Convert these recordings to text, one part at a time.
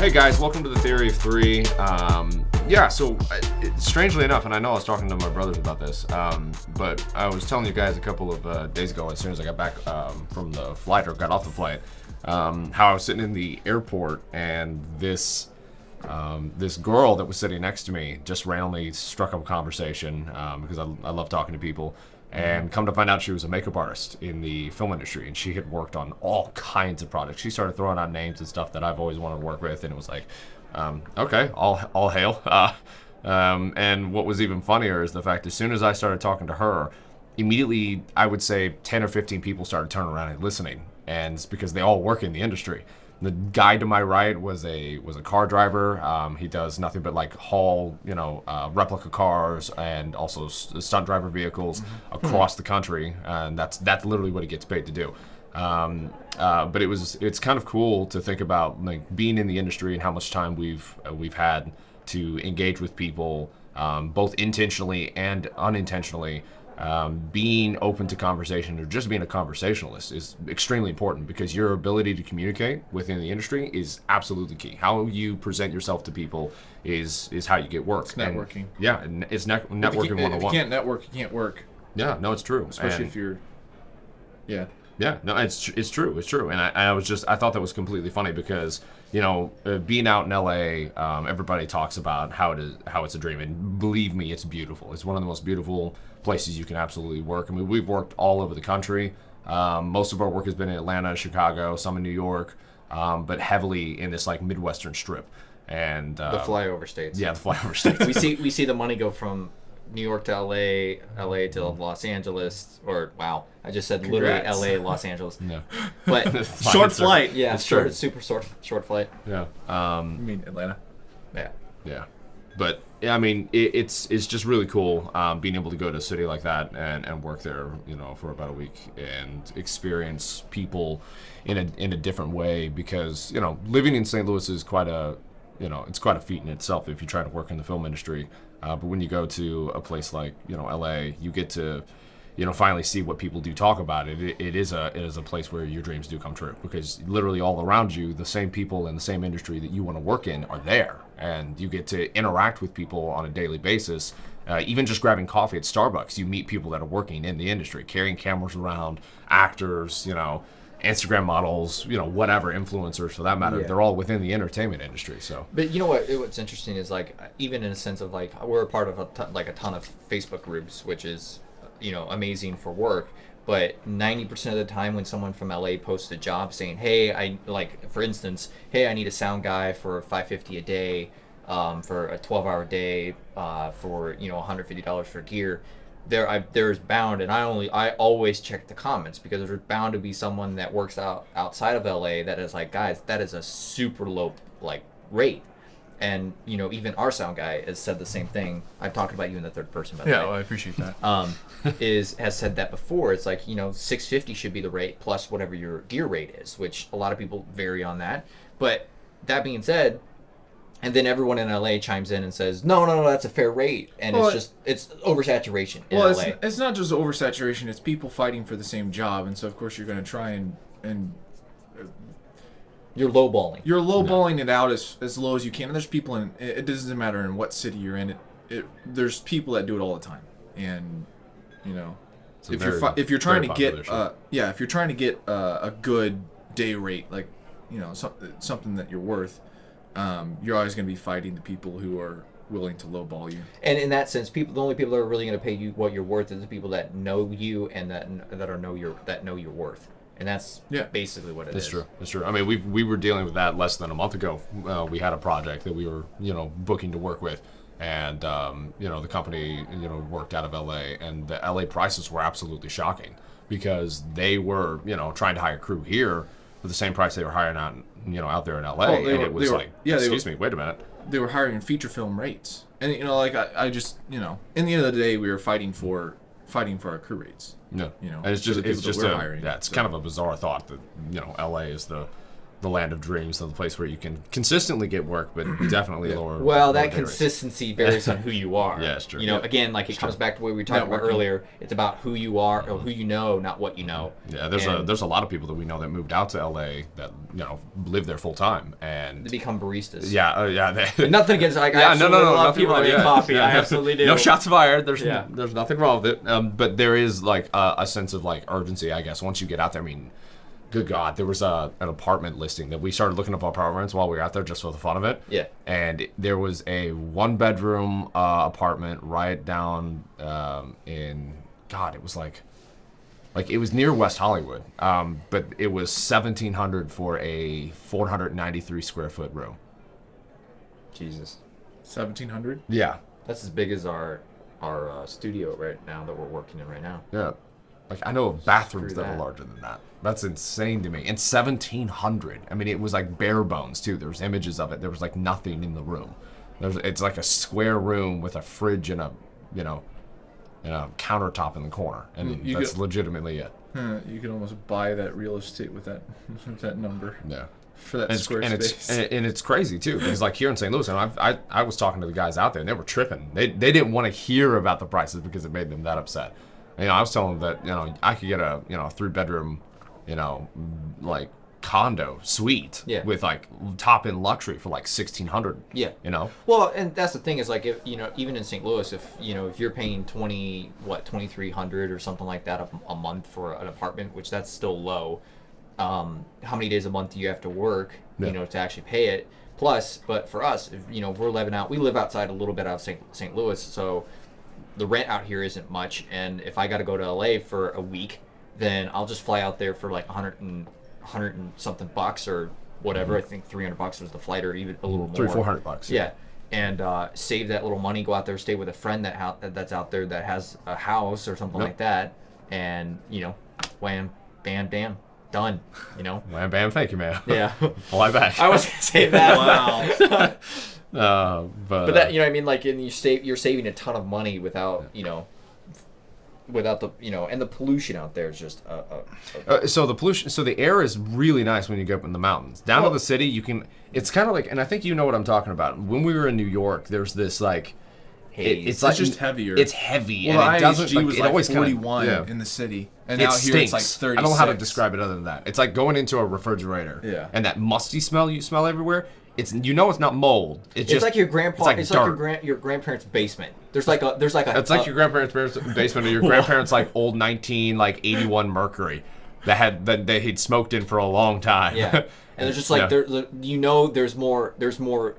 Hey guys, welcome to the Theory of Three. Strangely enough, and I know I was talking to my brothers about this, but I was telling you guys a couple of days ago, as soon as I got back from the flight, or got off the flight, how I was sitting in the airport and this girl that was sitting next to me just randomly struck up a conversation because I love talking to people. And come to find out, she was a makeup artist in the film industry, and she had worked on all kinds of projects. She started throwing out names and stuff that I've always wanted to work with, and it was like, okay, all hail. And what was even funnier is the fact, as soon as I started talking to her, immediately I would say 10 or 15 people started turning around and listening, and it's because they all work in the industry. The guy to my right was a car driver. He does nothing but like haul, replica cars and also stunt driver vehicles across the country, and that's literally what he gets paid to do. But it's kind of cool to think about like being in the industry and how much time we've had to engage with people, both intentionally and unintentionally. Being open to conversation or just being a conversationalist is extremely important, because your ability to communicate within the industry is absolutely key. How you present yourself to people is how you get work. It's networking. And it's networking 101. If you can't network, you can't work. Yeah, no, it's true. Especially if you're... Yeah. Yeah, no, it's true. And I thought that was completely funny because, being out in LA, everybody talks about how it's a dream, and believe me, it's beautiful. It's one of the most beautiful places you can absolutely work. I mean, we've worked all over the country. Most of our work has been in Atlanta, Chicago, some in New York, but heavily in this like Midwestern strip. And the flyover states. Yeah, the flyover states. we see the money go from New York to LA, LA to Los Angeles, or wow, I just said Congrats. literally LA, Los Angeles. No. But Short flight. yeah, It's true. super short flight. Yeah. You mean Atlanta? Yeah. Yeah, but yeah, I mean, it's just really cool being able to go to a city like that and work there, for about a week and experience people in a different way, because living in St. Louis is quite a feat in itself if you try to work in the film industry. But when you go to a place like LA, you get to finally see what people do talk about. It is a place where your dreams do come true, because literally all around you, the same people in the same industry that you want to work in are there, and you get to interact with people on a daily basis. Even just grabbing coffee at Starbucks, you meet people that are working in the industry, carrying cameras around, actors, Instagram models, whatever, influencers for that matter. Yeah. They're all within the entertainment industry. So, But what's interesting is like, even in a sense of like, we're a part of a ton of Facebook groups, which is amazing for work. But 90% of the time when someone from LA posts a job saying, hey, for instance, hey, I need a sound guy for $550 a day, for a 12-hour day, for $150 for gear, there's bound, and I always check the comments, because there's bound to be someone that works outside of LA that is like, guys, that is a super low rate. And even our sound guy has said the same thing. I've talked about you in the third person, by the way. Well, I appreciate that. Has said that before. It's like, $650 should be the rate plus whatever your gear rate is, which a lot of people vary on that. But that being said, and then everyone in LA chimes in and says, no, that's a fair rate. And it's oversaturation in LA. It's not just oversaturation, it's people fighting for the same job. And so, of course, you're going to try and you're lowballing. You're lowballing it out as low as you can. And there's people it doesn't matter in what city you're in. There's people that do it all the time. And, if you're trying to get a good day rate, like, something that you're worth, you're always going to be fighting the people who are willing to lowball you. And in that sense, the only people that are really going to pay you what you're worth is the people that know you and that know your worth. And that's basically what it is. That's true. I mean, we were dealing with that less than a month ago. We had a project that we were, booking to work with. And, the company, worked out of LA. And the LA prices were absolutely shocking, because they were, trying to hire crew here for the same price they were hiring out there in LA. Excuse me, wait a minute. They were hiring feature film rates. And, I just, in the end of the day, we were fighting for our crew rates. Yeah, and it's just hiring, kind of a bizarre thought that LA is the the land of dreams, the place where you can consistently get work, but definitely lower. Well, lower that day rates. consistency varies on who you are. Yeah, it's true. You know, Yeah. again, like it comes back to what we were talking about Networking. earlier. It's about who you are or who you know, not what you know. Yeah, And there's a lot of people that we know that moved out to LA that live there full time and they become baristas. yeah. And nothing against like I Yeah, absolutely love nothing people wrong, that make yeah. coffee. Yeah. I absolutely do. No shots fired. Yeah. There's nothing wrong with it. But there is like a sense of like urgency, I guess, once you get out there. I mean, good God, there was an apartment listing that we started looking up apartments while we were out there just for the fun of it. Yeah. And there was a 1-bedroom apartment right down in, God, it was like it was near West Hollywood. But it was $1,700 for a 493 square foot room. Jesus. 1,700. Yeah. That's as big as our studio right now that we're working in right now. Yeah. Like, I know of bathrooms Screw that are that. larger than that. That's insane to me. And 1,700. I mean, it was like bare bones, too. There was images of it. There was like nothing in the room. It's like a square room with a fridge and a countertop in the corner. And You that's get- legitimately it. You could almost buy that real estate with that with that number Yeah. for that And square space. it's crazy, too. Because like here in St. Louis, and I was talking to the guys out there, and they were tripping. They didn't want to hear about the prices because it made them that upset. I was telling them that, I could get a 3-bedroom, like condo suite Yeah. with like top end luxury for like 1,600. Yeah. Well, and that's the thing is like if even in St. Louis, if you're paying 2,300 or something like that a month for an apartment, which that's still low. How many days a month do you have to work, Yeah. to actually pay it? Plus, but for us, if, we're living out, we live outside a little bit out of St. Louis, so the rent out here isn't much. And if I got to go to LA for a week, then I'll just fly out there for like 100 and something bucks or whatever. I think $300 was the flight, or even a little more. $300-400. Yeah, and save that little money, go out there, stay with a friend that's out there that has a house or something Yep. like that, and wham, bam, damn, done. Wham, bam, thank you, man. Yeah. Fly back. I was gonna say that. Wow. But But that I mean, like, and you're saving a ton of money without without the and the pollution out there is just so the pollution, so the air is really nice when you get up in the mountains. Down to Well- the city, you can. It's kind of like, and I think you know what I'm talking about. When we were in New York, there's this like, haze. it's like just heavier. It's heavy, Well, and it the doesn't. IHG Like, was it like always 41 kinda, yeah. in the city, and It out stinks. here it's like 36. I don't know how to describe it other than that. It's like going into a refrigerator. Yeah. And that musty smell you smell everywhere. It's it's not mold. It's just like your grandpa. It's like It's dirt. like your grandparents' basement. There's like a. It's like your grandparents' basement or your grandparents' like old 81 Mercury that they had smoked in for a long time. Yeah, and there's just like Yeah. there's more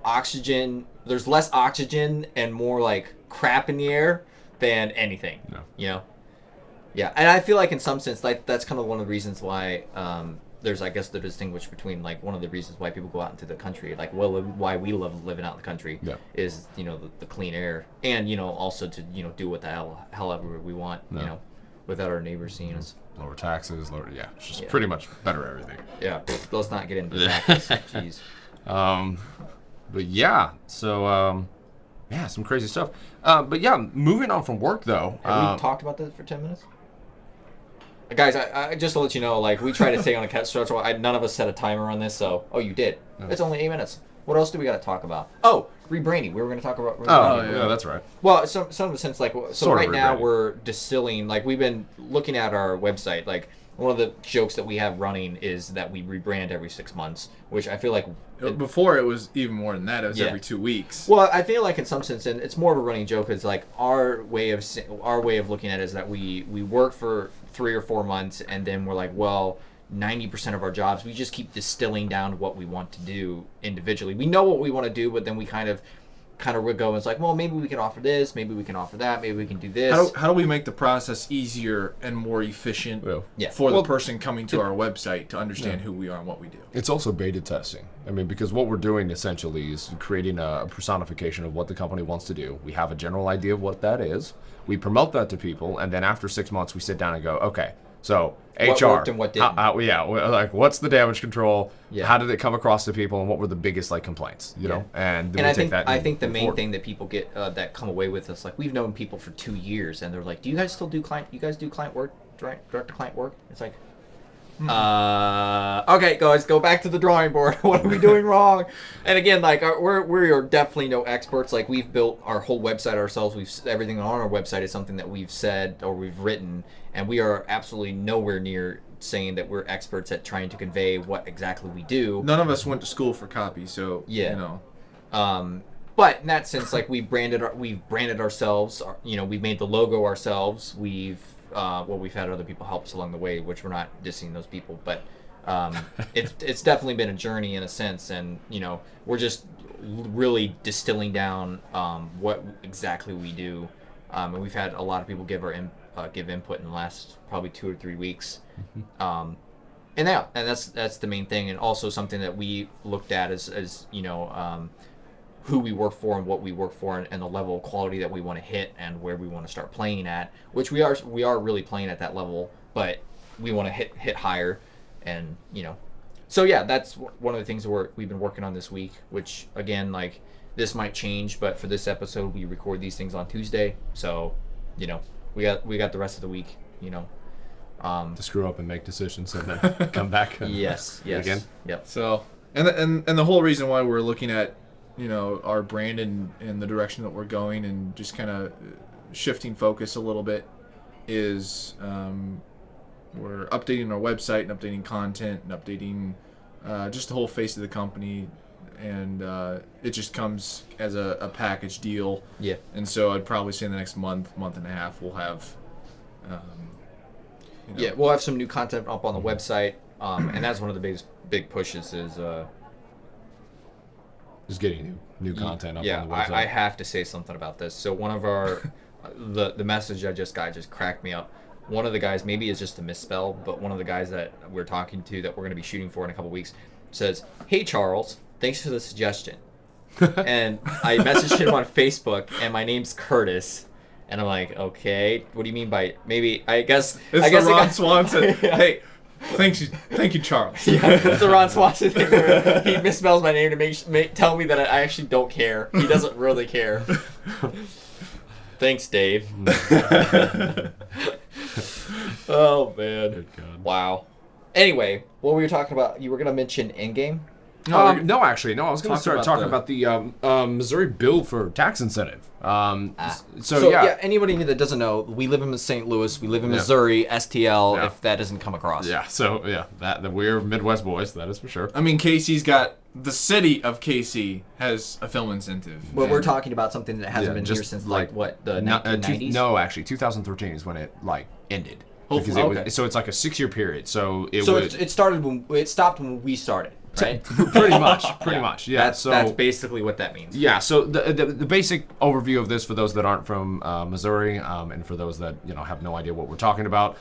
oxygen. There's less oxygen and more like crap in the air than anything. No. Yeah, and I feel like in some sense like that's kind of one of the reasons why there's I guess the distinguish between like one of the reasons why people go out into the country, like why we love living out in the country is the clean air, and also to do what the hell ever we want without our neighbors seeing us. Lower taxes, it's just pretty much better everything. Yeah, let's not get into that. Jeez. But yeah, so some crazy stuff. But yeah, moving on from work though. Have we talked about this for 10 minutes? Guys, I just to let you know, like we try to stay on a stretch. None of us set a timer on this, so you did. It's only 8 minutes. What else do we got to talk about? Oh, rebranding. We were going to talk about rebranding. Yeah, that's right. Well, some of the sense like so Sort of right now rebranding. we're distilling. Like we've been looking at our website. Like one of the jokes that we have running is that we rebrand every 6 months, which I feel like. Before it was even more than that. It was Yeah. every 2 weeks. Well, I feel like in some sense, and it's more of a running joke. Is like our way of looking at it is that we work for 3 or 4 months, and then we're like, well, 90% of our jobs we just keep distilling down to what we want to do individually. We know what we want to do, but then we kind of would go and it's like, well, maybe we can offer this, maybe we can offer that, maybe we can do this. How do we make the process easier and more efficient Yeah. for the person coming to our website to understand who we are and what we do? It's also beta testing. I mean, because what we're doing essentially is creating a personification of what the company wants to do. We have a general idea of what that is. We promote that to people, and then after 6 months, we sit down and go, okay, so What HR, worked and what didn't. like what's the damage control? Yeah. How did it come across to people, and what were the biggest complaints? You know, and then we I take think that. I think the move main forward. thing that people get that come away with is like we've known people for 2 years, and they're like, "Do you guys still do client? You guys do client work, direct to client work?" It's like, Okay, guys, go back to the drawing board. What are we doing wrong? And again, like we're definitely no experts. Like we've built our whole website ourselves. Everything on our website is something that we've said or we've written, and we are absolutely nowhere near saying that we're experts at trying to convey what exactly we do. None of us went to school for copy, so Yeah. you know. But in that sense, like we've branded ourselves. We've made the logo ourselves. We've had other people help us along the way, which we're not dissing those people, but it's definitely been a journey in a sense, and we're just really distilling down what exactly we do, and we've had a lot of people give input in the last probably 2 or 3 weeks, and that's the main thing, and also something that we looked at as who we work for and what we work for, and the level of quality that we want to hit and where we want to start playing at, which we are really playing at that level, but we want to hit higher, and so yeah, that's one of the things that we've been working on this week, which again, like, this might change, but for this episode we record these things on Tuesday, so we got the rest of the week to screw up and make decisions and then come back and yes again. Yep. So and the whole reason why we're looking at our brand and the direction that we're going and just kind of shifting focus a little bit is we're updating our website and updating content and updating just the whole face of the company, and it just comes as a package deal. Yeah. And so I'd probably say in the next month and a half we'll have yeah, we'll have some new content up on the website, and that's one of the big pushes is Just getting new content up on the website. I have to say something about this. So one of our the message I just got just cracked me up. One of the guys, maybe it's just a misspell, but one of the guys that we're talking to that we're going to be shooting for in a couple weeks says, "Hey Charles, thanks for the suggestion." And I messaged him on Facebook, and my name's Curtis. And I'm like, okay, what do you mean by maybe? I guess it's the Ron Swanson. Yeah. Hey, thank you, Charles. Yeah, it's the Ron Swanson thing where he misspells my name to tell me that I actually don't care. He doesn't really care. Thanks, Dave. Oh man! Good God. Wow. Anyway, what were you talking about? You were gonna mention Endgame. No, actually, I was going to start talking about the Missouri bill for tax incentive. So yeah, anybody that doesn't know, we live in St. Louis. We live in Missouri, STL. Yeah. If that doesn't come across. Yeah. So that we're Midwest boys. That is for sure. I mean, the city of KC has a film incentive. Well, we're talking about something that hasn't been here since the 1990s. No, actually, 2013 is when it ended. Hopefully, because so it's like a 6-year period. So it stopped when we started. Right? pretty much. Yeah. That's basically what that means. Yeah. So the basic overview of this for those that aren't from Missouri, and for those that have no idea what we're talking about,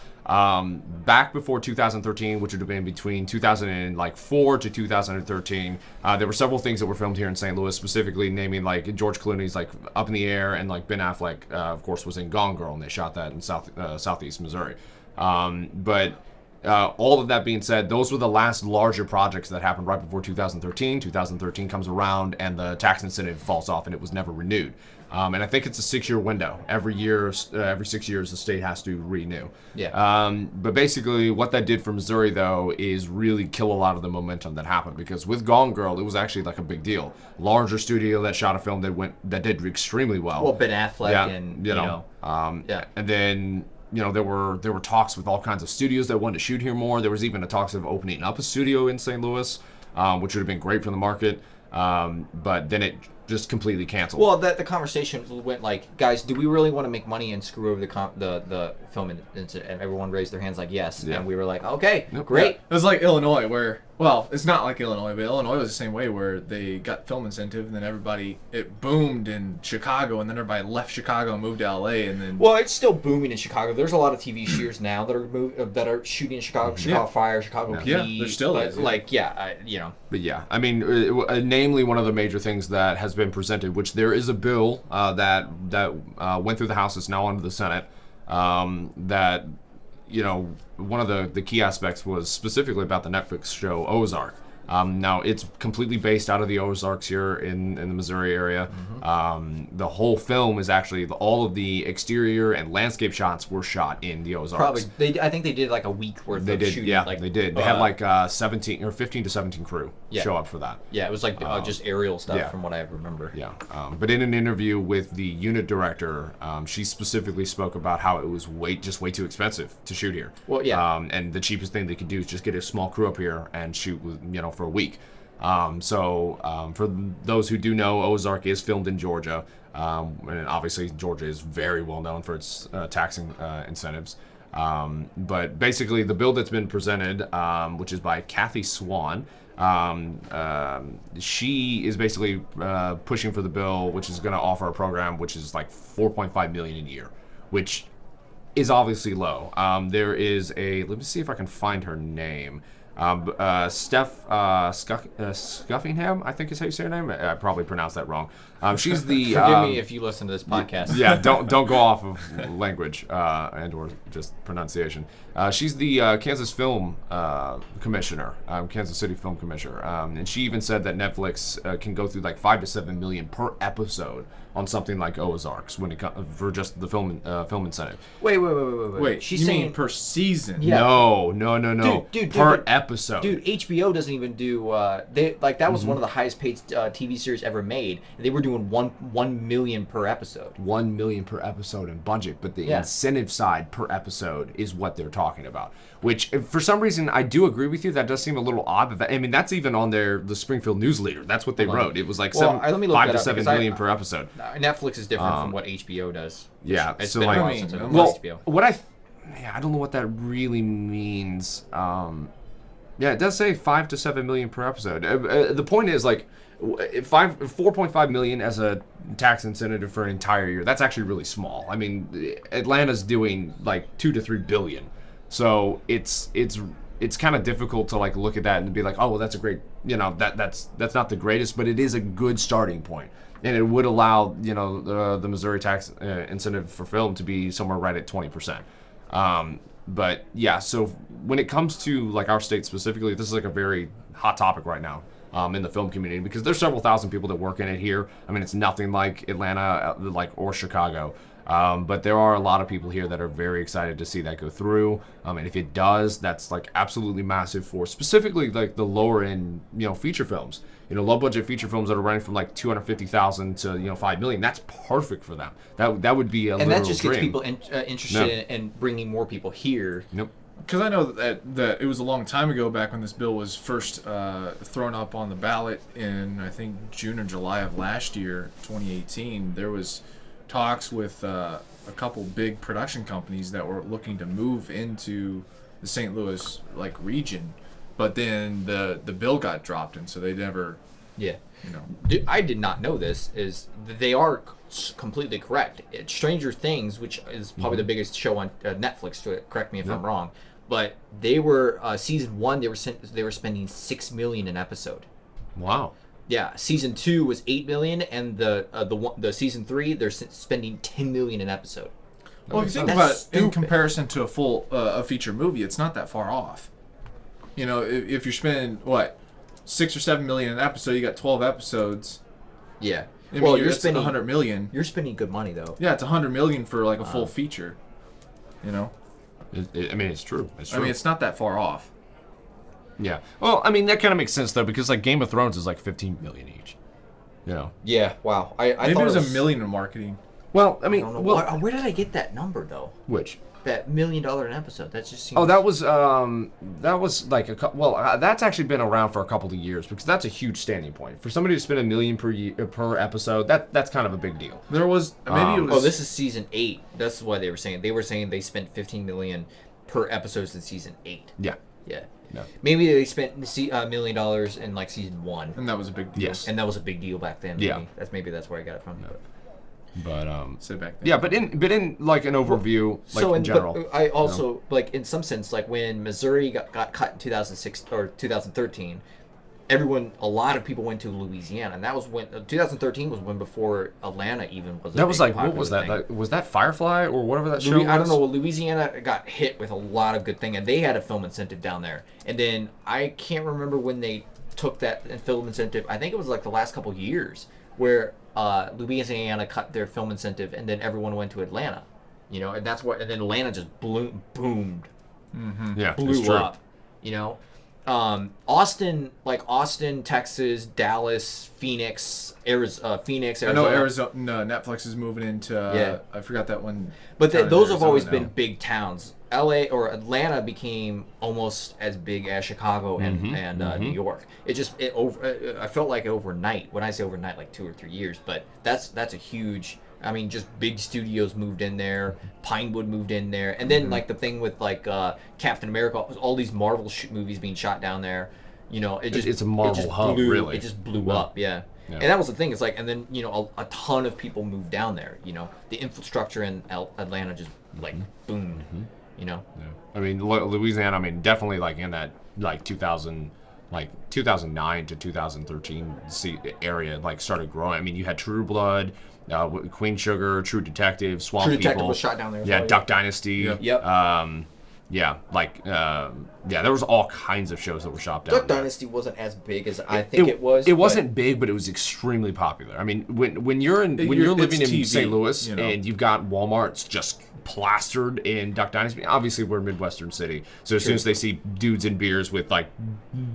back before 2013, which would have been between 2004 to 2013, there were several things that were filmed here in St. Louis, specifically naming like George Clooney's like Up in the Air, and like Ben Affleck, of course, was in Gone Girl, and they shot that in southeast Missouri. But all of that being said, those were the last larger projects that happened right before 2013. 2013 comes around and the tax incentive falls off and it was never renewed. And I think it's a 6-year window. Every year, every 6 years, the state has to renew. Yeah. But basically, what that did for Missouri, though, is really kill a lot of the momentum that happened. Because with Gone Girl, it was actually like a big deal. Larger studio that shot a film that did extremely well. Well, Ben Affleck and then there were talks with all kinds of studios that wanted to shoot here more. There was even a talks of opening up a studio in St. Louis, which would have been great for the market. But then it just completely canceled. Well, the conversation went like, guys, do we really want to make money and screw over the film? And everyone raised their hands like, yes. Yeah. And we were like, okay, great. Yeah. It was like Illinois where, well, it's not like Illinois, but Illinois was the same way where they got film incentive and then it boomed in Chicago and then everybody left Chicago and moved to LA and then... Well, it's still booming in Chicago. There's a lot of TV shooters now that are shooting in Chicago, Chicago Fire, Chicago PD. Yeah, there still is. Like, But yeah, I mean, namely one of the major things that has been presented, which there is a bill that went through the House, it's now under the Senate, that, one of the key aspects was specifically about the Netflix show Ozark. Now, it's completely based out of the Ozarks here in the Missouri area. The whole film is actually, all of the exterior and landscape shots were shot in the Ozarks. Probably, I think they did like a week worth of shooting. Yeah, like, they did. They had like 17 or 15 to 17 crew show up for that. Yeah, it was like just aerial stuff from what I remember. Yeah, but in an interview with the unit director, she specifically spoke about how it was just way too expensive to shoot here. Well, yeah. And the cheapest thing they could do is just get a small crew up here and shoot with, for a week. For those who do know, Ozark is filmed in Georgia, and obviously Georgia is very well known for its taxing incentives. But basically, the bill that's been presented, which is by Kathy Swan, she is basically pushing for the bill, which is going to offer a program which is like $4.5 million a year, which is obviously low. There is let me see if I can find her name. Steph Scuffingham, I think is how you say her name. I probably pronounced that wrong. She's the. Forgive me if you listen to this podcast. Yeah, don't go off of language and or just pronunciation. She's the Kansas Film Commissioner, Kansas City Film Commissioner, and she even said that Netflix can go through like 5 to 7 million per episode on something like Ozarks when it comes for just the film incentive. Wait, She's you saying mean per season? Yeah. No. Dude, per episode. Dude, HBO doesn't even do. That was one of the highest paid TV series ever made. And they were doing 1 million per episode. 1 million per episode in budget, but the incentive side per episode is what they're talking about. Which, for some reason, I do agree with you. That does seem a little odd. But I mean, that's even on the Springfield News Leader. That's what they wrote. It was like 5 to 7 million per episode. Netflix is different from what HBO does. Yeah, It's so been a like, while since I've well, watched HBO. what I don't know what that really means. Yeah, it does say 5 to 7 million per episode. The point is like 4.5 million as a tax incentive for an entire year. That's actually really small. I mean, Atlanta's doing like 2 to 3 billion, so it's kind of difficult to like look at that and be like, oh well, that's a great, that's not the greatest, but it is a good starting point. And it would allow, the Missouri tax incentive for film to be somewhere right at 20%. But yeah, so when it comes to like our state specifically, this is like a very hot topic right now in the film community because there's several thousand people that work in it here. I mean, it's nothing like Atlanta, or Chicago. But there are a lot of people here that are very excited to see that go through. And if it does, that's like absolutely massive for specifically like the lower end, feature films. Low budget feature films that are running from like 250,000 to 5 million. That's perfect for them. That would be a literal dream. And that just gets people interested in bringing more people here. Nope. Because I know that it was a long time ago, back when this bill was first thrown up on the ballot in, I think, June or July of last year, 2018. There was talks with a couple big production companies that were looking to move into the St. Louis region, but then the bill got dropped, and so they never. Yeah. I did not know this. Is they are completely correct. Stranger Things, which is probably the biggest show on Netflix. Correct me if I'm wrong, but they were season 1. They were spending $6 million an episode. Wow. Yeah, season 2 was $8 million, and the season 3 they're spending $10 million an episode. Well, if you think about it, in comparison to a full a feature movie, it's not that far off. If you're spending what, 6 or 7 million an episode, you got 12 episodes. Yeah. You're spending 100 million. You're spending good money though. Yeah, it's 100 million for like a full feature. It's true. It's true. I mean, it's not that far off. Yeah. Well, I mean, that kind of makes sense though, because like Game of Thrones is like 15 million each. Yeah. Wow. I Maybe thought it was $1 million in marketing. Well, I mean, I don't know. Where did I get that number though? Which? That $1 million an episode. That just seems. Oh, that was like that's actually been around for a couple of years because that's a huge standing point for somebody to spend $1 million per episode. That's kind of a big deal. There was maybe it was. Oh, this is season 8. That's what they were saying. They were saying they spent $15 million per episodes in season 8. Yeah. Yeah. No. Maybe they spent $1 million in like season 1. And that was a big deal. Yes. And that was a big deal back then. Maybe. Yeah. That's where I got it from. No. But so back then. yeah, but in like an overview, in general. But I also like in some sense, like when Missouri got cut in 2006 or 2013, a lot of people went to Louisiana, and that was when 2013 was when before Atlanta even was. That was like, what was that? Like, was that Firefly or whatever that show was? I don't know. Louisiana got hit with a lot of good thing, and they had a film incentive down there. And then I can't remember when they took that film incentive. I think it was like the last couple years where Louisiana cut their film incentive, and then everyone went to Atlanta. You know, and that's what. And then Atlanta just boomed, Yeah, it's blew true. up. You know, Austin, Texas, Dallas, Phoenix, Arizona. I know Arizona. No, Netflix is moving into. Yeah. I forgot that one. But town in those have always Arizona been now. big towns. LA or Atlanta became almost as big as Chicago and New York. I felt like overnight. When I say overnight, like 2 or 3 years. But that's a huge. I mean, just big studios moved in there. Pinewood moved in there, and then like the thing with like Captain America, all these Marvel movies being shot down there. You know, It's a Marvel hub, really. It just blew up, yeah. And that was the thing. It's like, and then you know, a ton of people moved down there. You know, the infrastructure in Atlanta just like boomed. You know. Yeah. I mean, Louisiana. I mean, definitely like in that like 2009 to 2013 area, like started growing. I mean, you had True Blood, Queen Sugar, True Detective, Swamp True People. Detective was shot down there. Yeah, Duck Dynasty. Yep. There was all kinds of shows that were shot down Duck there. Dynasty wasn't as big as I think it was. It wasn't big, but it was extremely popular. I mean, when you're living in TV, St. Louis you know. and you've got Walmarts just plastered in Duck Dynasty. Obviously, we're a Midwestern city, so as soon as they see dudes in beers with like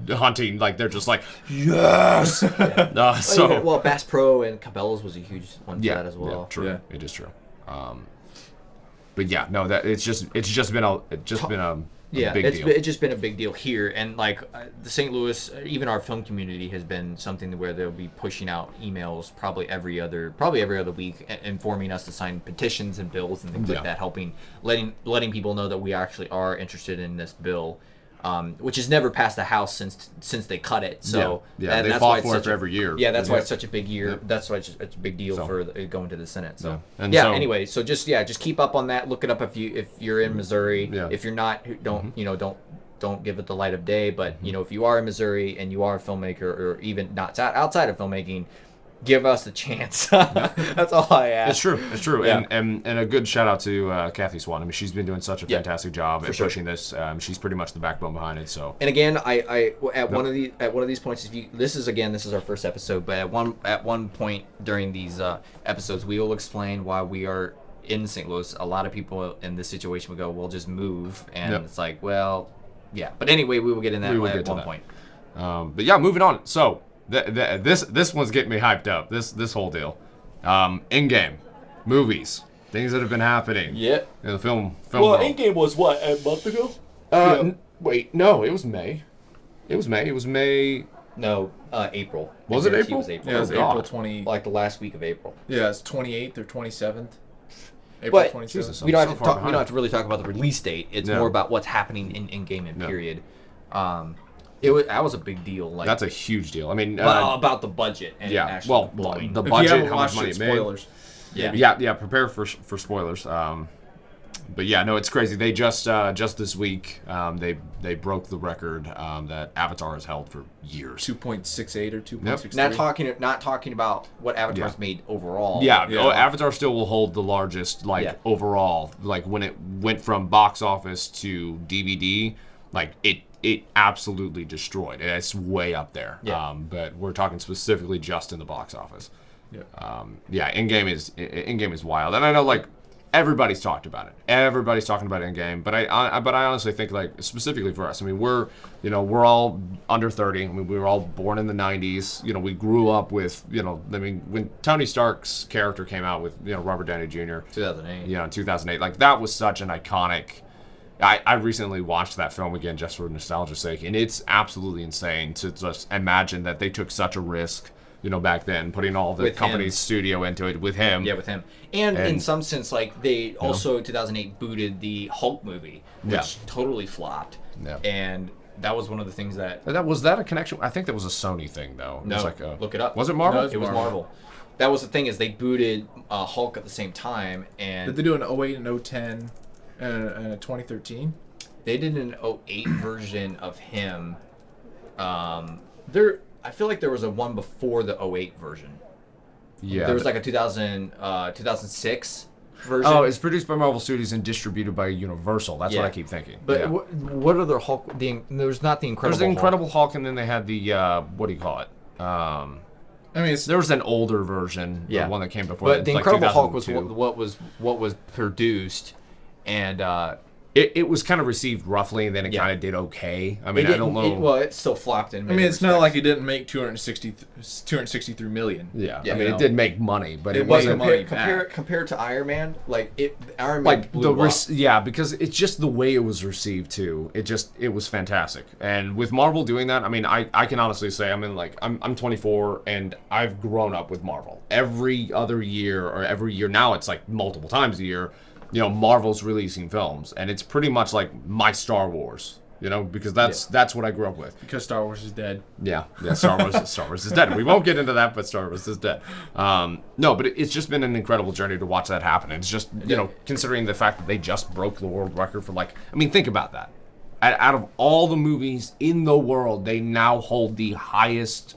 hunting, like they're just like yes. Well, Bass Pro and Cabela's was a huge one for that as well. Yeah, true. Yeah. It is true. But yeah, no, that it's just been a big deal. It's just been a big deal here, and like the St. Louis, even our film community has been something where they'll be pushing out emails probably every other week, informing us to sign petitions and bills and things like that, letting people know that we actually are interested in this bill, which has never passed the House since they cut it. So they that's fought why it's for it such for every year. Yeah, that's why it's such a big year. Yep. That's why it's a big deal for going to the Senate. So anyway, so just keep up on that. Look it up if you're in Missouri. Yeah. If you're not, don't give it the light of day. But you know, if you are in Missouri and you are a filmmaker, or even not outside of filmmaking, give us a chance. That's all I ask. It's true. Yeah. And a good shout out to Kathy Swan. I mean, she's been doing such a fantastic job at pushing this. She's pretty much the backbone behind it. So. And again, one of these points, this is our first episode, but at one point during these episodes, we will explain why we are in St. Louis. A lot of people in this situation would go, "Well, just move," and it's like, well, yeah. But anyway, we will get in that at one point. But yeah, moving on. So. This one's getting me hyped up. This whole deal, Endgame, movies, things that have been happening. Yeah. In the film. Well, world. Endgame was what, a month ago? Wait, no, it was May. It was May. No, April. Was it April? It was April. Yeah, it was Oh, God. April 20. Like the last week of April. Yeah, it's 28th or 27th. April But 27th. Jesus. we don't so have to far talk. We behind. don't have to really talk about the release date. It's No. more about what's happening in Endgame and No. period. That was a big deal. Like That's a huge deal. I mean, about the budget and actually blowing. the If you budget, haven't how much watched money it, it made. spoilers. Yeah. Prepare for spoilers. But yeah, no, it's crazy. They just this week, they broke the record that Avatar has held for years. 2.68 or 2.63. Not talking about what Avatar's made overall. Yeah, Yeah. Oh, Avatar still will hold the largest overall. Like when it went from box office to DVD, like it absolutely destroyed. It's way up there. Yeah. But we're talking specifically just in the box office. Yeah. Endgame is wild, and I know like everybody's talked about it. Everybody's talking about Endgame, but I honestly think like specifically for us, I mean we're all under 30. I mean we were all born in the 90s. You know, we grew up with I mean when Tony Stark's character came out with Robert Downey Jr. 2008. In 2008, like that was such an iconic. I recently watched that film again just for nostalgia's sake, and it's absolutely insane to just imagine that they took such a risk, back then, putting all the company's studio into it with him. Yeah, with him. And in some sense, like, they also, 2008, booted the Hulk movie, which totally flopped. Yeah. And that was one of the things that... Was that a connection? I think that was a Sony thing, though. It No, was like look it up. Was it Marvel? No, It was Marvel. That was the thing, is they booted Hulk at the same time, and... Did they do an 08 and 010 and a 2013? They did an 08 version of him. I feel like there was a one before the 08 version. Yeah. There was like a 2006. version. Oh, it's produced by Marvel Studios and distributed by Universal. That's what I keep thinking. But yeah. what other Hulk? There's not the Incredible. There's the Incredible Hulk, and then they had the what do you call it? I mean, There was an older version, the one that came before. But the like Incredible Hulk was 2002. what was produced, and It was kind of received roughly, and then it kind of did okay. I mean, I don't know. Well, it still flopped in. I mean, it's not like it didn't make 263 million. Yeah, Yeah, I mean, you know. it did make money, but it wasn't wasn't. money compared to Iron Man, Iron Man Like blew up. yeah, because it's just the way it was received too. It was fantastic, and with Marvel doing that, I mean, I can honestly say, I mean, like I'm 24 and I've grown up with Marvel. Every other year or every year now, it's like multiple times a year. You know, Marvel's releasing films, and it's pretty much like my Star Wars. You know, because that's what I grew up with. Because Star Wars is dead. Yeah, Star Wars is dead. We won't get into that, but Star Wars is dead. No, but it's just been an incredible journey to watch that happen. It's just, you know, considering the fact that they just broke the world record for I mean, think about that. Out of all the movies in the world, they now hold the highest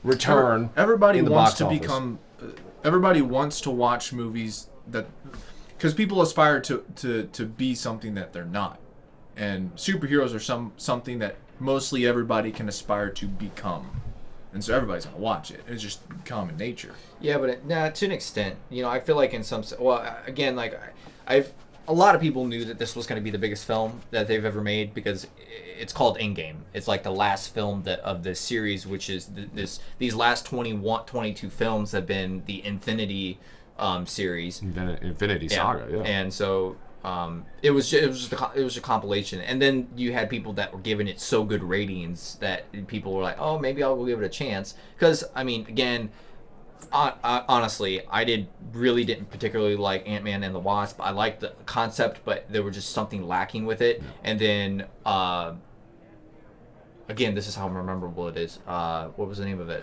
return. Everybody in the wants box to office. become. Everybody wants to watch movies that, because people aspire to be something that they're not, and superheroes are something that mostly everybody can aspire to become, and so everybody's gonna watch it. It's just common nature. Yeah, but to an extent, you know, I feel like in some, again, like a lot of people knew that this was going to be the biggest film that they've ever made because it's called Endgame. It's like the last film of this series, which is these last 22 films have been the Infinity series, Infinity Saga, yeah. And so it was a compilation, and then you had people that were giving it so good ratings that people were like, oh, maybe I'll give it a chance. Because I mean, again, honestly, I really didn't particularly like Ant-Man and the Wasp. I liked the concept, but there was just something lacking with it. And then again, this is how memorable it is. What was the name of it?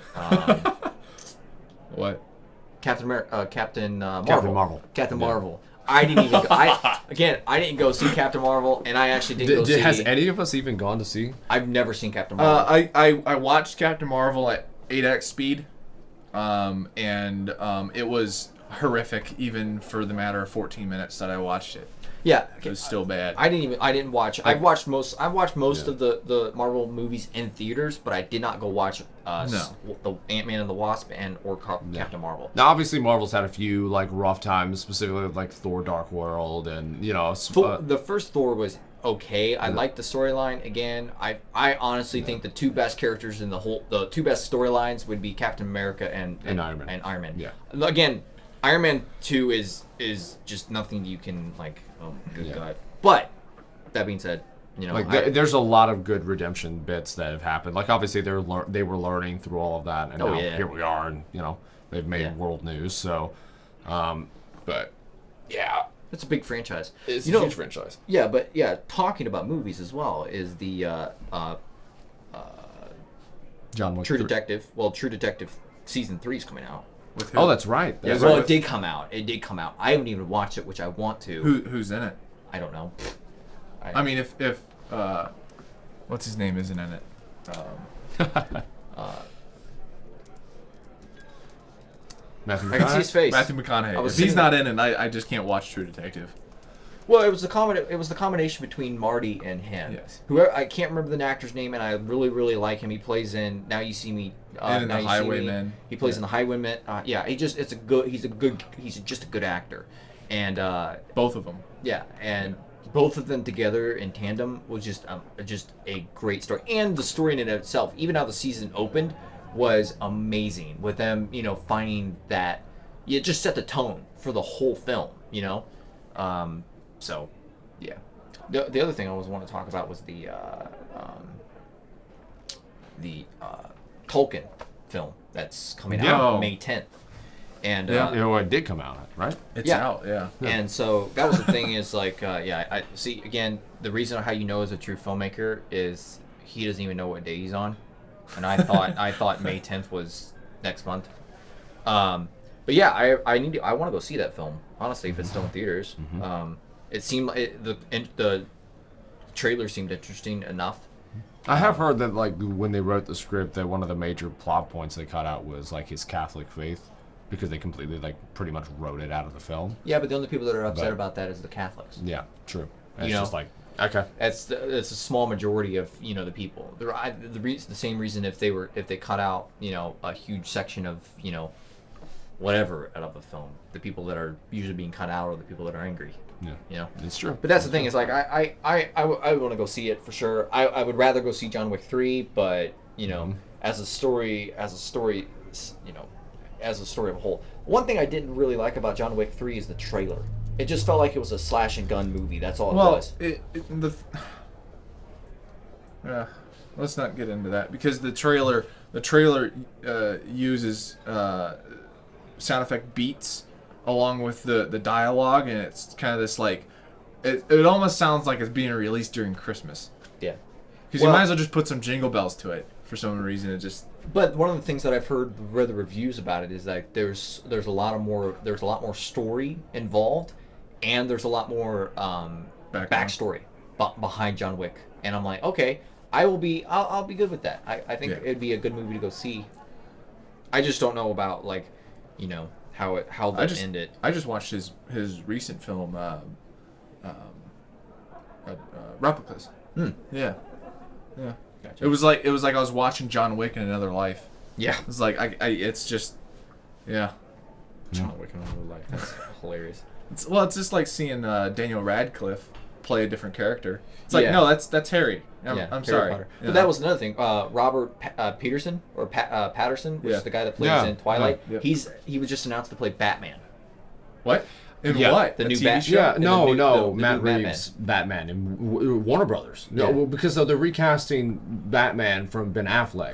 What? Captain Marvel. Captain Marvel. Captain Yeah. Marvel. I didn't even. I didn't go see Captain Marvel, and I actually didn't go see. Has any of us even gone to see? I've never seen Captain Marvel. I watched Captain Marvel at 8x speed, and it was horrific even for the matter of 14 minutes that I watched it. Yeah, It was still bad. I didn't watch. I've watched most of the Marvel movies in theaters, but I did not go watch the Ant-Man and the Wasp or Captain Marvel. Now, obviously, Marvel's had a few like rough times, specifically with, like Thor: Dark World, and you know, The first Thor was okay. I liked the storyline. Again, I honestly think the two best characters in the two best storylines would be Captain America and Iron Man. Iron Man. Yeah. Again, Iron Man 2 is just nothing you can like. Oh, good Yeah. God. But that being said, you know, like there's a lot of good redemption bits that have happened. Like obviously they were learning through all of that, and now here we are, and you know they've made world news. So, but yeah, it's a big franchise. It's a huge franchise. Yeah, but talking about movies as well is the John Wick True 3. Detective. Well, True Detective season 3 is coming out. With who? Oh, that's right. Yeah, That's well, right. it did come out. I haven't even watched it, which I want to. Who's in it? I don't know. I mean, if what's his name isn't in it? Matthew I can see his McConaughey? face. Matthew McConaughey. was If he's thinking- not in it, I just can't watch True Detective. Well, it was the combination between Marty and him. Yes. Whoever, I can't remember the actor's name, and I really, really like him. He plays in Now You See Me. And in Now The You See Me. Highwaymen. He plays in The Highwaymen. Yeah, he's just a good actor, and Both of them. yeah, and both of them together in tandem was just a great story, and the story in and of itself, even how the season opened, was amazing. With them, you know, finding that it just set the tone for the whole film. You know. So, yeah. The other thing I was want to talk about was the Tolkien film that's coming out May 10th. And You know, it did come out, right? It's out, yeah. And so that was the thing is like, I see again, the reason how you know is a true filmmaker is he doesn't even know what day he's on. And I thought May 10th was next month. But yeah, I want to go see that film, honestly, if it's still in theaters. It seemed like the trailer seemed interesting enough. I have heard that like when they wrote the script, that one of the major plot points they cut out was like his Catholic faith. because they completely like pretty much wrote it out of the film. Yeah, but the only people that are upset But- about that is the Catholics. Yeah, true. And You it's know? just like okay. It's a small majority of the people. The same reason if they cut out a huge section of whatever out of a film, the people that are usually being cut out are the people that are angry. Yeah, it's true. But that's the thing is like I want to go see it for sure. I would rather go see John Wick 3, but as a story as a story of a whole. One thing I didn't really like about John Wick 3 is the trailer. It just felt like it was a slash and gun movie. That's all it was. Let's not get into that because the trailer uses sound effect beats along with the dialogue, and it's kind of this like it almost sounds like it's being released during Christmas. Yeah. Because you might as well just put some jingle bells to it for some reason. It just. But one of the things that I've read the reviews about it is that there's a lot more story involved, and there's a lot more backstory behind John Wick. And I'm like, okay, I'll be good with that. I think it'd be a good movie to go see. I just don't know about how they end it. I just watched his recent film, Replicas. Yeah. Gotcha. It was like I was watching John Wick in another life. Yeah. It's like it's just, yeah. John Wick in another life. That's hilarious. It's just like seeing Daniel Radcliffe play a different character. It's like, Yeah. no, that's Harry. I'm Harry sorry. Potter. You But know? that was another thing. Robert Peterson or Patterson, which is the guy that plays Yeah. in Twilight. Yeah. He was just announced to play Batman. What? In Yeah. what? The A new TV Bat- show? Yeah, the no, new- no, the Matt new Reeves, Batman, and Warner Brothers. No, Yeah. well, because they're recasting Batman from Ben Affleck.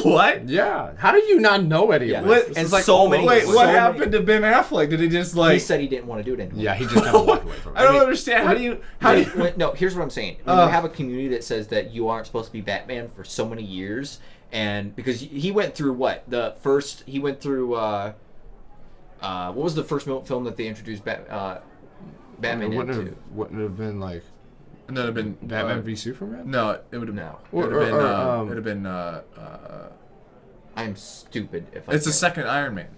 What? Yeah, how do you not know any Yeah. of What? this? And This is like so many- Wait, so what many- happened to Ben Affleck? Did he just like? He said he didn't want to do it anymore. Yeah, he just kind of walked away from it. I don't understand. How do you? No, here's what I'm saying. When you have a community that says that you aren't supposed to be Batman for so many years, and because he went through he went through what was the first film that they introduced Batman wouldn't into? wouldn't it have been like And then it'd been Batman v Superman? No, it would have No. It would have been. Or, It'd have been. I'm stupid if I It's the can't- second Iron Man.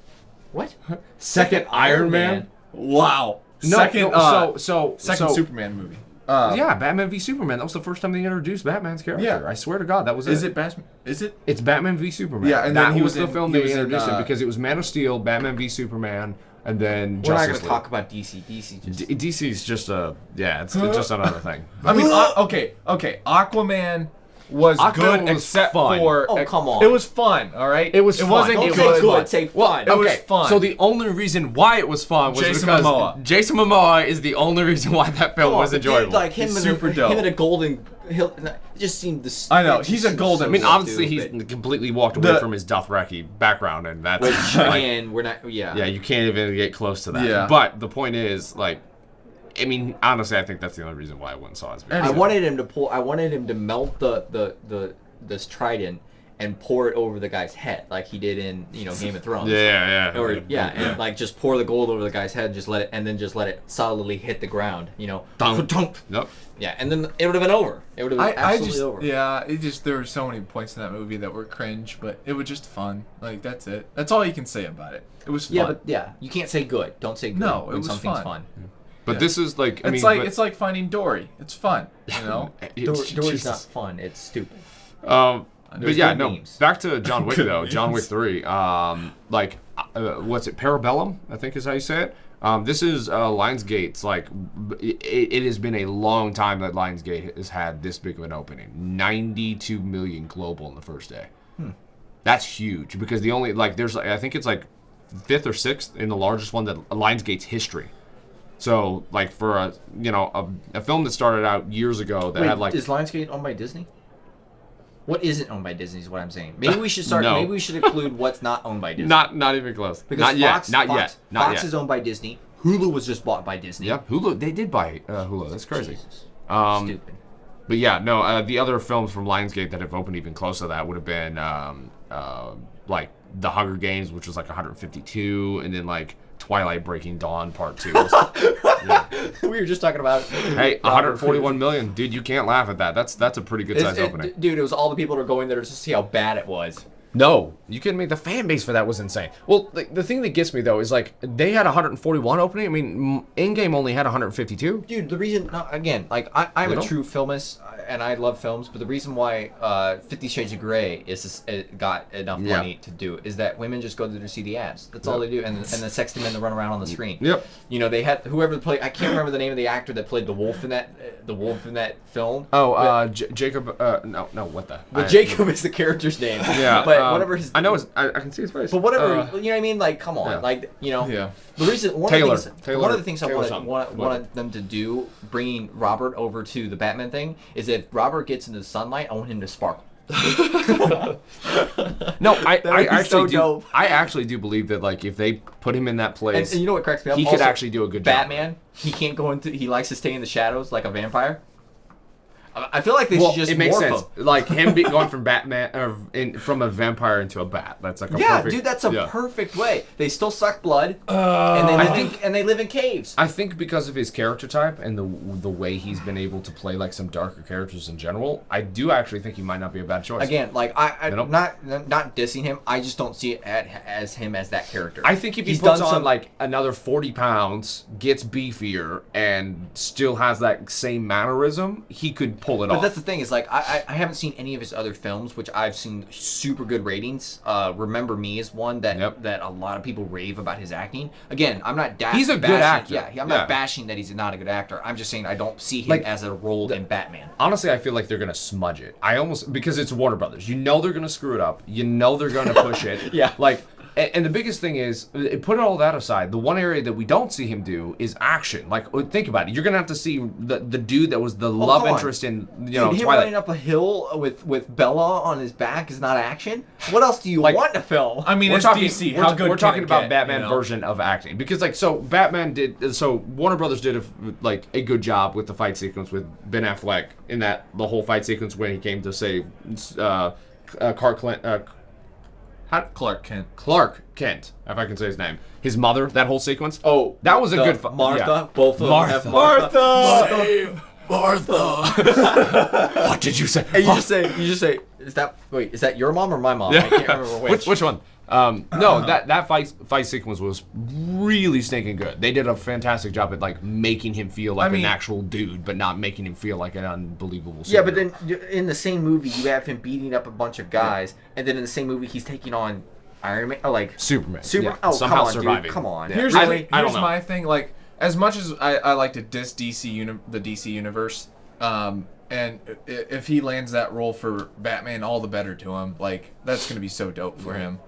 What? Second Iron Man? Wow. No, second. no, so second Superman movie. Yeah, Batman v Superman. That was the first time they introduced Batman's character. Yeah. I swear to God, that was Is it Batman? Is it? It's Batman v Superman. Yeah, and that then he was was the in- film he they was in, introduced him because it was Man of Steel, Batman v Superman, and then We're not Justice going to League. talk about DC. DC just DC's just it's just another thing. I mean, okay. Aquaman was Aquaman good was except fun. for. Oh, come on. It was fun. All right. It was It fun. wasn't Don't It say was good. fun. Say fun. It was Okay, fun. so the only reason why it was fun was Jason because Momoa. Jason Momoa is the only reason why that film was Dude, enjoyable. like him He's and super him dope. and a golden hill. It just seemed the. I know, it just he's a seemed golden- so I mean, good, obviously, dude, he's but- completely walked away The- from his Dothraki background, and that's Which like, again, we're not. Yeah. yeah, you can't even get close to that. Yeah. But the point is, like, I mean, honestly, I think that's the only reason why I went and saw it. is because- I wanted him to pull. I wanted him to melt this trident and pour it over the guy's head, like he did in Game of Thrones. Yeah. Or and like just pour the gold over the guy's head, and just let it solidly hit the ground. Dunk. Dunk. Yep. Yeah, and then it would have been over. It would have been absolutely over. there were so many points in that movie that were cringe, but it was just fun. Like that's it. That's all you can say about it. It was fun. Yeah, but you can't say good. Don't say good No, it when was something's fun. fun. But this is like, it's like finding Dory. It's fun. You know. Dory's not fun. It's stupid. But There's yeah, good no. memes. Back to John Wick Good though. John Wick memes. 3. What's it? Parabellum, I think is how you say it. This is Lionsgate's like. It has been a long time that Lionsgate has had this big of an opening. 92 million global in the first day. That's huge because the only there's I think it's like 5th or 6th in the largest one that Lionsgate's history. So like for a film that started out years ago that had like is Lionsgate owned by Disney? What isn't owned by Disney is what I'm saying. Maybe we should start. No. Maybe we should include what's not owned by Disney. not even close. Because Not yet. Fox, Not Fox, yet. Not Fox yet. is owned by Disney. Hulu was just bought by Disney. Yep, Hulu. They did buy Hulu. That's crazy. Jesus. But Stupid. yeah, no. The other films from Lionsgate that have opened even close to that would have been like The Hunger Games, which was like 152, and then like Twilight Breaking Dawn Part 2. We were just talking about. Hey, 141 million, dude. You can't laugh at that. That's a pretty good size opening. Dude, it was all the people that are going there to see how bad it was. No, you kidding me? The fan base for that was insane. Well, the thing that gets me though is like they had 141 opening. I mean, Endgame only had 152. Dude, the reason, again, like I'm a true filmist and I love films, but the reason why 50 Shades of Grey it got enough money to do is that women just go there to see the ads. That's all they do, and the sexy men that run around on the screen. Yep. You know, they had whoever played. I can't remember the name of the actor that played the wolf in that film. Oh, Jacob. No, what the? But Jacob is the character's name. Yeah, but whatever his. I know. I can see his face. But whatever, you know what I mean? Like, come on, Yeah. like, you know. Yeah. The reason one Taylor. of the things I Taylor something. wanted them to do, bringing Robert over to the Batman thing, is if Robert gets into the sunlight, I want him to sparkle. No, I That would be actually so do. dope. I actually do believe that like if they put him in that place, And you know what cracks me up? he could Also, actually do a good job. Batman, he can't go into. He likes to stay in the shadows like a vampire. I feel like they Well, should just it makes morph sense. him. Like him going from Batman from a vampire into a bat. That's like a Yeah, perfect, dude, that's a yeah. perfect way. They still suck blood, and they live in caves. I think because of his character type and the way he's been able to play like some darker characters in general, I do actually think he might not be a bad choice. Again, like I'm You know? not dissing him. I just don't see it as him as that character. I think if he He's puts done on some- like another 40 pounds, gets beefier, and still has that same mannerism, he could pull it But off. that's the thing is like I haven't seen any of his other films, which I've seen super good ratings. Remember Me is one that that a lot of people rave about his acting. Again, I'm not He's a good bashing, actor. Yeah, I'm not bashing that he's not a good actor. I'm just saying I don't see him Like, as a role in Batman. Honestly, I feel like they're gonna smudge it. I almost because it's Warner Brothers. You know they're gonna screw it up. You know they're gonna push it. Yeah. Like, and the biggest thing is, put all that aside. The one area that we don't see him do is action. Like, think about it. You're gonna have to see the dude that was the love come on. interest in Dude, know him Twilight. running up a hill with Bella on his back is not action. What else do you Like- want to film? I mean, We're it's talking, DC. We're, How good we're can talking it about get, Batman you know? version of acting because like so Warner Brothers did a good job with the fight sequence with Ben Affleck in that the whole fight sequence when he came to save Clark Kent. Clark Kent, if I can say his name, his mother. That whole sequence. Oh, that was a good Martha. Yeah. Both of Martha. them have Martha. Save Martha. What did you say? And you just say, is that your mom or my mom? I can't remember which. Which one? No, that fight sequence was really stinking good. They did a fantastic job at like making him feel like an actual dude, but not making him feel like an unbelievable. Yeah, but then in the same movie, you have him beating up a bunch of guys, and then in the same movie, he's taking on Iron Man, Superman. Yeah. Oh, Somehow come on, surviving. dude. Come on. Yeah. Here's I don't know. my thing. Like, as much as I like to diss the DC universe, and if he lands that role for Batman, all the better to him. Like, that's gonna be so dope for him.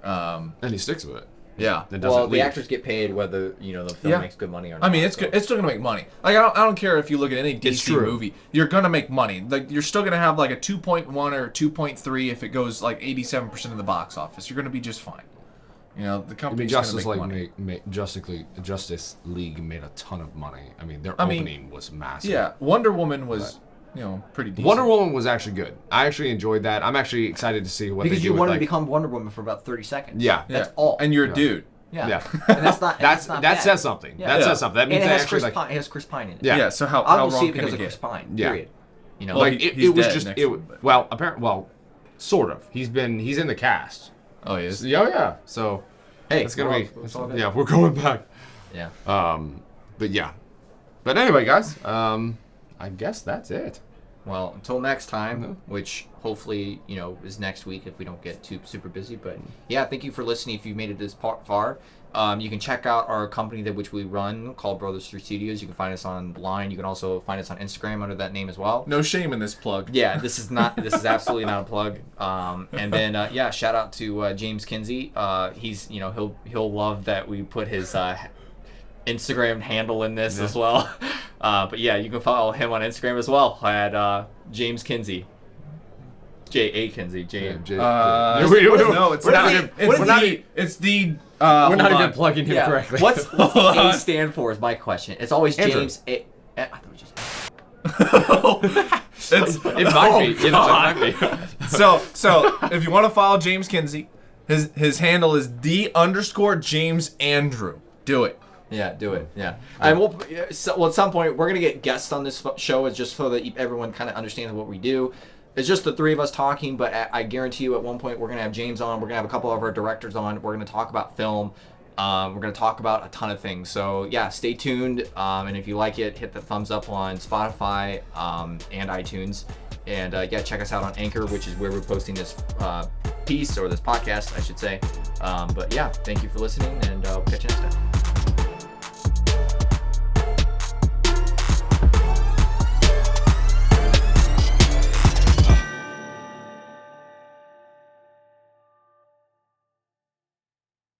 And he sticks with it. Yeah. It doesn't Well, the leave. actors get paid whether the film makes good money or not. I mean, it's good. It's still gonna make money. Like, I don't care if you look at any DC true. movie, you're gonna make money. Like, you're still gonna have like a 2.1 or 2.3 if it goes like 87% of the box office. You're gonna be just fine. You know, the I mean, company's Justice gonna make money. Justice League made a ton of money. I mean, their opening was massive. Yeah, Wonder Woman was, pretty decent. Wonder Woman was actually good. I actually enjoyed that. I'm actually excited to see what because they do you with, wanted like, to become Wonder Woman for about 30 seconds. Yeah. That's all. And you're a dude. yeah. Yeah. And that's not. that bad. says something. Yeah. That Yeah. says something. That And means it they has actually Chris like. Pine. It has Chris Pine in it. Yeah. Yeah. So how I'll go wrong see it can because it of get? Chris Pine. Yeah. Period. You know, Well, Like he's it was dead just next it. one, but- Well, apparently, sort of. He's in the cast. Oh, he is. Yeah. So hey, it's gonna be. it's all good. Yeah, we're going back. Yeah. But yeah. But anyway, guys. I guess that's it. Well, until next time, which hopefully, is next week if we don't get too super busy. But yeah, thank you for listening. If you made it this far, you can check out our company which we run called Brothers 3 Studios. You can find us online. You can also find us on Instagram under that name as well. No shame in this plug. Yeah, this is absolutely not a plug. And then shout out to James Kinsey. He's he'll love that we put his Instagram handle in this as well. But yeah, you can follow him on Instagram as well at James Kinsey. J.A. Kinsey. No, No, we're not even plugging him correctly. What's the A stand for is my question. It's always Andrew. James A. I thought it was just... It might be. It might be. So if you want to follow James Kinsey, his handle is _James Andrew. Do it. Yeah, do it. Yeah, and at some point we're gonna get guests on this show, just so that everyone kind of understands what we do. It's just the three of us talking, but I guarantee you at one point we're going to have James on. We're going to have a couple of our directors on. We're going to talk about film. We're going to talk about a ton of things. So, yeah, stay tuned. And if you like it, hit the thumbs up on Spotify and iTunes. And, yeah, check us out on Anchor, which is where we're posting this piece, or this podcast, I should say. But, yeah, thank you for listening, and I'll catch you next time.